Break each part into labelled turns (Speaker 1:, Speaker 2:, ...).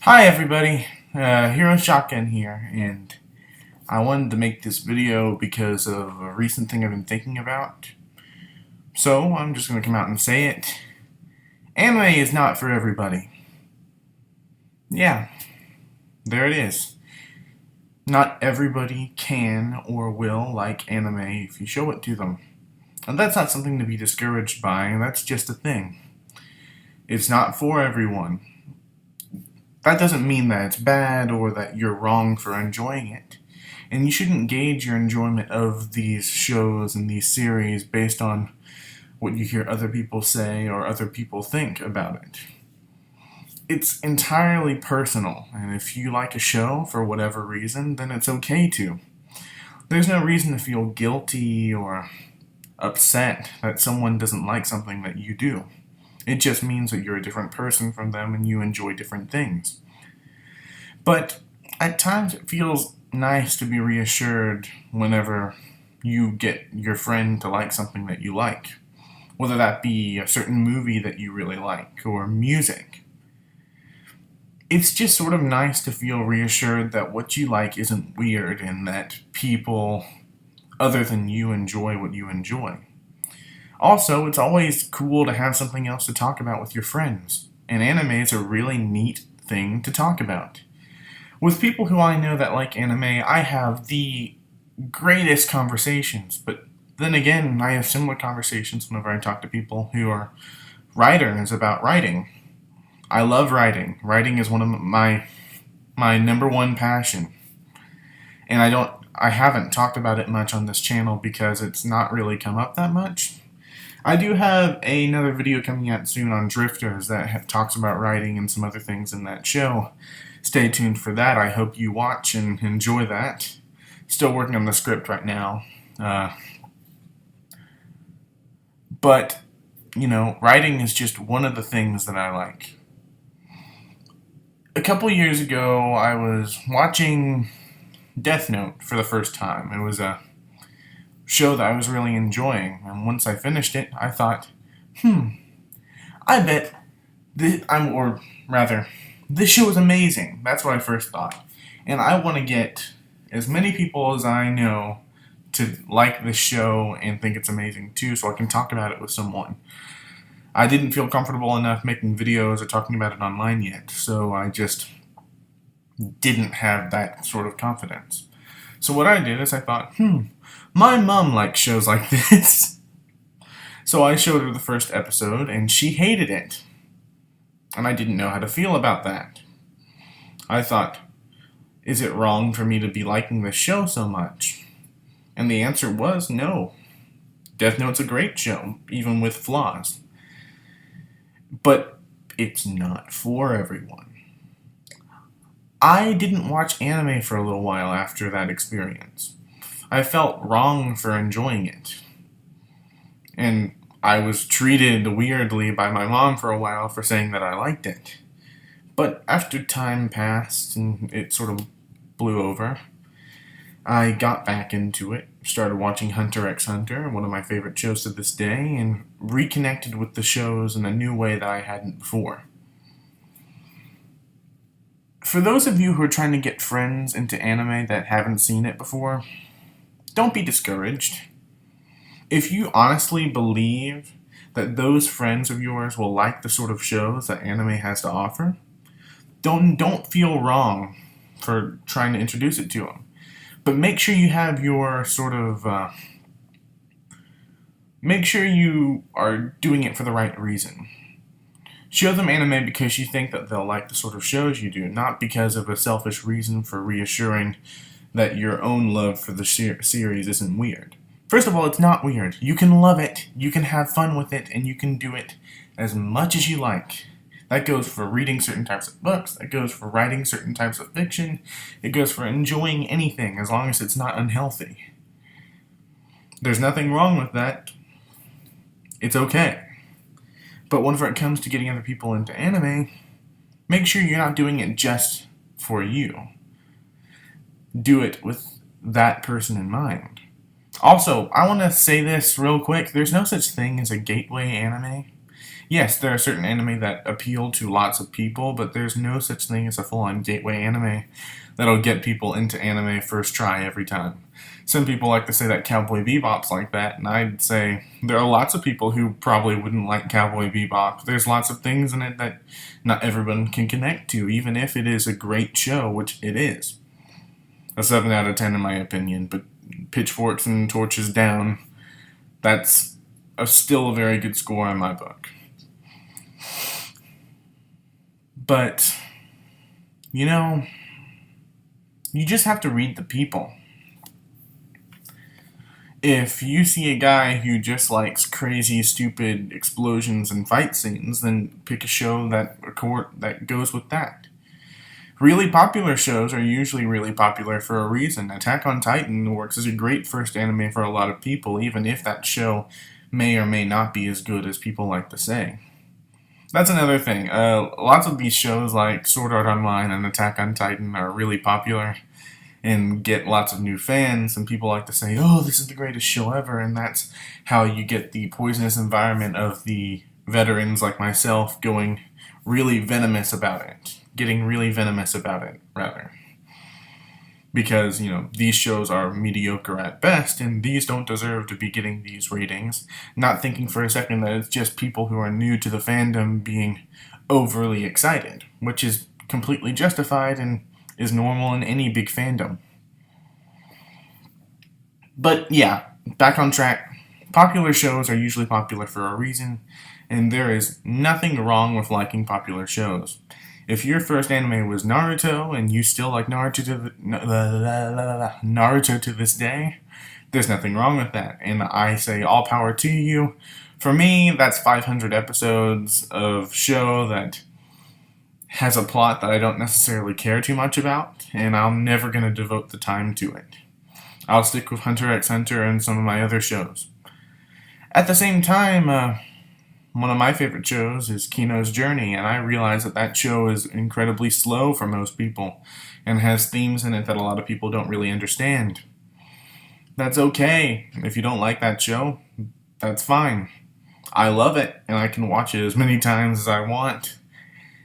Speaker 1: Hi everybody, Hero Shotgun here, and I wanted to make this video because of a recent thing I've been thinking about. So, I'm just going to come out and say it. Anime is not for everybody. Yeah, there it is. Not everybody can or will like anime if you show it to them. And that's not something to be discouraged by, that's just a thing. It's not for everyone. That doesn't mean that it's bad or that you're wrong for enjoying it. And you shouldn't gauge your enjoyment of these shows and these series based on what you hear other people say or other people think about it. It's entirely personal, and if you like a show for whatever reason, then it's okay to. There's no reason to feel guilty or upset that someone doesn't like something that you do. It just means that you're a different person from them and you enjoy different things. But at times it feels nice to be reassured whenever you get your friend to like something that you like. Whether that be a certain movie that you really like or music. It's just sort of nice to feel reassured that what you like isn't weird and that people other than you enjoy what you enjoy. Also, it's always cool to have something else to talk about with your friends, and anime is a really neat thing to talk about. With people who I know that like anime, I have the greatest conversations, but then again, I have similar conversations whenever I talk to people who are writers about writing. I love writing. Writing is one of my number one passion. And I haven't talked about it much on this channel because it's not really come up that much. I do have another video coming out soon on Drifters that talks about writing and some other things in that show. Stay tuned for that. I hope you watch and enjoy that. Still working on the script right now. But, writing is just one of the things that I like. A couple years ago, I was watching Death Note for the first time. It was a show that I was really enjoying, and once I finished it, I thought, I bet this show is amazing. That's what I first thought. And I want to get as many people as I know to like this show and think it's amazing too, so I can talk about it with someone. I didn't feel comfortable enough making videos or talking about it online yet, so I just didn't have that sort of confidence. So what I did is I thought, my mom likes shows like this. So I showed her the first episode, and she hated it. And I didn't know how to feel about that. I thought, is it wrong for me to be liking this show so much? And the answer was no. Death Note's a great show, even with flaws. But it's not for everyone. I didn't watch anime for a little while after that experience. I felt wrong for enjoying it. And I was treated weirdly by my mom for a while for saying that I liked it. But after time passed and it sort of blew over, I got back into it, started watching Hunter x Hunter, one of my favorite shows to this day, and reconnected with the shows in a new way that I hadn't before. For those of you who are trying to get friends into anime that haven't seen it before, don't be discouraged. If you honestly believe that those friends of yours will like the sort of shows that anime has to offer, don't feel wrong for trying to introduce it to them. But make sure you have your make sure you are doing it for the right reason. Show them anime because you think that they'll like the sort of shows you do, not because of a selfish reason for reassuring that your own love for the series isn't weird. First of all, it's not weird. You can love it, you can have fun with it, and you can do it as much as you like. That goes for reading certain types of books, that goes for writing certain types of fiction, it goes for enjoying anything as long as it's not unhealthy. There's nothing wrong with that. It's okay. But whenever it comes to getting other people into anime, make sure you're not doing it just for you. Do it with that person in mind. Also, I want to say this real quick. There's no such thing as a gateway anime. Yes, there are certain anime that appeal to lots of people, but there's no such thing as a full-on gateway anime that'll get people into anime first try every time. Some people like to say that Cowboy Bebop's like that, and I'd say there are lots of people who probably wouldn't like Cowboy Bebop. There's lots of things in it that not everyone can connect to, even if it is a great show, which it is. A 7 out of 10 in my opinion, but pitchforks and torches down, that's still a very good score in my book. But, you know, you just have to read the people. If you see a guy who just likes crazy, stupid explosions and fight scenes, then pick a show that goes with that. Really popular shows are usually really popular for a reason. Attack on Titan works as a great first anime for a lot of people, even if that show may or may not be as good as people like to say. That's another thing. Lots of these shows like Sword Art Online and Attack on Titan are really popular and get lots of new fans, and people like to say, oh, this is the greatest show ever, and that's how you get the poisonous environment of the veterans like myself going really venomous about it. Getting really venomous about it, rather. Because, these shows are mediocre at best, and these don't deserve to be getting these ratings. Not thinking for a second that it's just people who are new to the fandom being overly excited, which is completely justified and is normal in any big fandom. But yeah, back on track. Popular shows are usually popular for a reason, and there is nothing wrong with liking popular shows. If your first anime was Naruto and you still like Naruto to this day, there's nothing wrong with that. And I say all power to you. For me, that's 500 episodes of show that has a plot that I don't necessarily care too much about, and I'm never going to devote the time to it. I'll stick with Hunter x Hunter and some of my other shows. At the same time, one of my favorite shows is Kino's Journey, and I realize that show is incredibly slow for most people and has themes in it that a lot of people don't really understand. That's okay. If you don't like that show, that's fine. I love it, and I can watch it as many times as I want,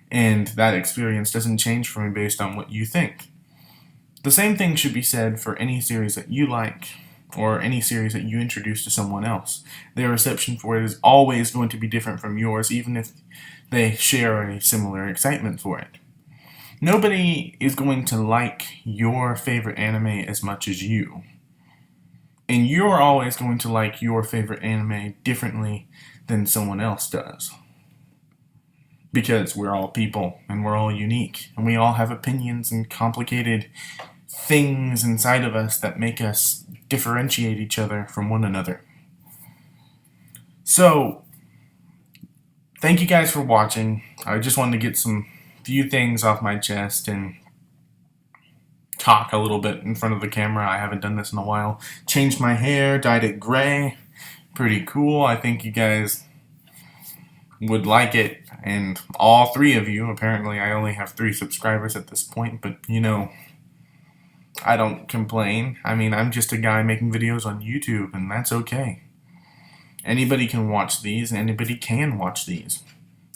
Speaker 1: and that experience doesn't change for me based on what you think. The same thing should be said for any series that you like, or any series that you introduce to someone else. Their reception for it is always going to be different from yours, even if they share a similar excitement for it. Nobody is going to like your favorite anime as much as you. And you're always going to like your favorite anime differently than someone else does. Because we're all people, and we're all unique, and we all have opinions and complicated things inside of us that make us differentiate each other from one another. So, thank you guys for watching. I just wanted to get some few things off my chest and talk a little bit in front of the camera. I haven't done this in a while. Changed my hair, dyed it gray. Pretty cool. I think you guys would like it, and all 3 of you. Apparently I only have 3 subscribers at this point, but I don't complain. I mean, I'm just a guy making videos on YouTube, and that's okay. Anybody can watch these, and anybody can watch these.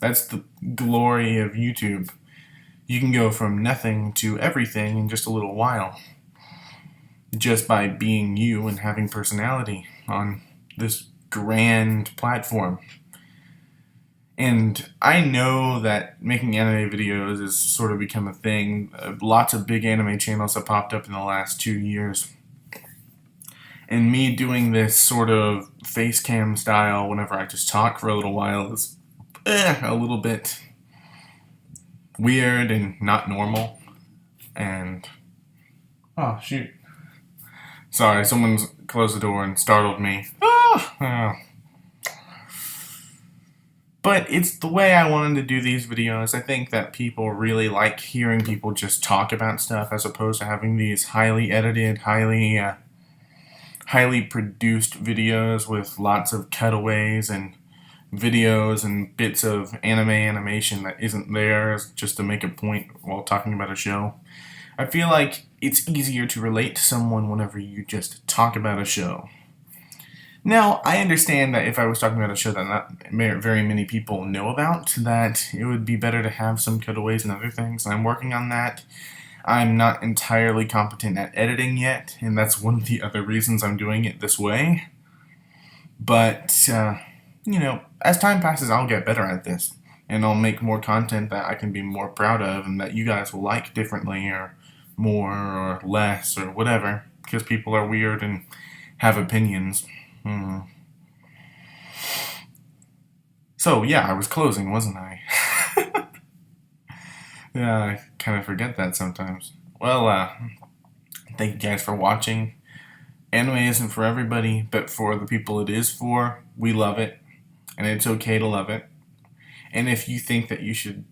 Speaker 1: That's the glory of YouTube. You can go from nothing to everything in just a little while, just by being you and having personality on this grand platform. And I know that making anime videos has sort of become a thing. Lots of big anime channels have popped up in the last 2 years. And me doing this sort of face cam style whenever I just talk for a little while is a little bit weird and not normal. And, oh shoot. Sorry, someone's closed the door and startled me. But it's the way I wanted to do these videos. I think that people really like hearing people just talk about stuff as opposed to having these highly edited, highly produced videos with lots of cutaways and videos and bits of animation that isn't there just to make a point while talking about a show. I feel like it's easier to relate to someone whenever you just talk about a show. Now, I understand that if I was talking about a show that not very many people know about, that it would be better to have some cutaways and other things. I'm working on that. I'm not entirely competent at editing yet, and that's one of the other reasons I'm doing it this way. But, as time passes, I'll get better at this, and I'll make more content that I can be more proud of and that you guys will like differently or more or less or whatever, because people are weird and have opinions. Hmm. So, yeah, I was closing, wasn't I? Yeah, I kind of forget that sometimes. Well, thank you guys for watching. Anime isn't for everybody, but for the people it is for, we love it, and it's okay to love it. And if you think that you should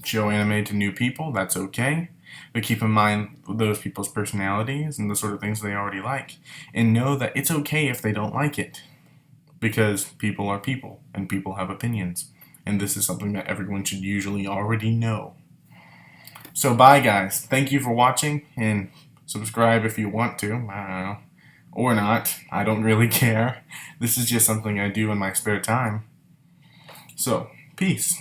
Speaker 1: show anime to new people, that's okay. But keep in mind those people's personalities and the sort of things they already like. And know that it's okay if they don't like it. Because people are people, and people have opinions. And this is something that everyone should usually already know. So bye guys. Thank you for watching, and subscribe if you want to. I don't know. Or not. I don't really care. This is just something I do in my spare time. So, peace.